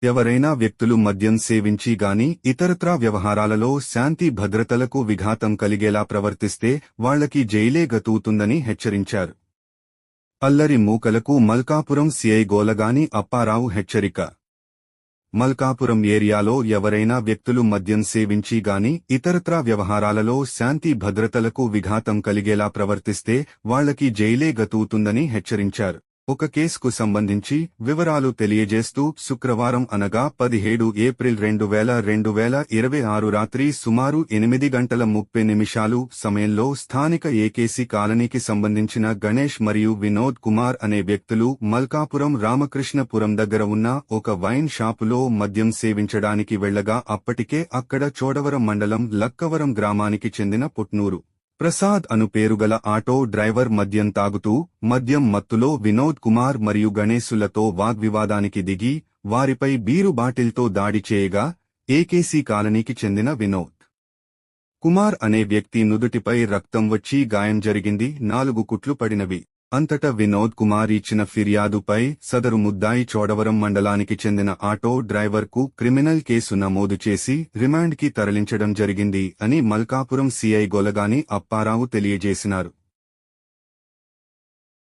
ఎవరైనా వ్యక్తులు మద్యం సేవించి గాని ఇతరత్రా వ్యవహారాలలో శాంతి భద్రతలకు విఘాతం కలిగేలా ప్రవర్తిస్తే వాళ్లకి జైలే గతువుతుందని హెచ్చరించారు. అల్లరి మూకలకు మల్కాపురం సీఐ గోలగాని అప్పారావు హెచ్చరిక. మల్కాపురం ఏరియాలో ఎవరైనా వ్యక్తులు మద్యం సేవించి గాని ఇతరత్రా వ్యవహారాలలో శాంతి భద్రతలకు విఘాతం కలిగేలా ప్రవర్తిస్తే వాళ్లకి జైలే గతువుతుందని హెచ్చరించారు. ఒక కేసుకు సంబంధించి వివరాలు తెలియజేస్తూ శుక్రవారం అనగా 17 ఏప్రిల్ 2026 రాత్రి సుమారు 8:30 సమయంలో స్థానిక ఏకేసీ కాలనీకి సంబంధించిన గణేష్ మరియు వినోద్ కుమార్ అనే వ్యక్తులు మల్కాపురం రామకృష్ణపురం దగ్గర ఉన్న ఒక వైన్ షాపులో మద్యం సేవించడానికి వెళ్లగా అప్పటికే అక్కడ చోడవరం మండలం లక్కవరం గ్రామానికి చెందిన పుట్నూరు ప్రసాద్ అను పేరుగల ఆటో డ్రైవర్ మద్యం తాగుతూ మద్యం మత్తులో వినోద్ కుమార్ మరియు గణేశులతో వాగ్వివాదానికి దిగి వారిపై బీరు బాటిల్తో దాడి చేయగా ఏకేసీ కాలనీకి చెందిన వినోద్ కుమార్ అనే వ్యక్తి నుదుటిపై రక్తం వచ్చి గాయం జరిగింది. 4 కుట్లు పడినవి. అంతటా వినోద్ కుమార్ ఇచ్చిన ఫిర్యాదుపై సదరు ముద్దాయి చోడవరం మండలానికి చెందిన ఆటో డ్రైవర్కు క్రిమినల్ కేసు నమోదు చేసి రిమాండ్కి తరలించడం జరిగింది అని మల్కాపురం సీఐ గోలగాని అప్పారావు తెలియజేసినారు.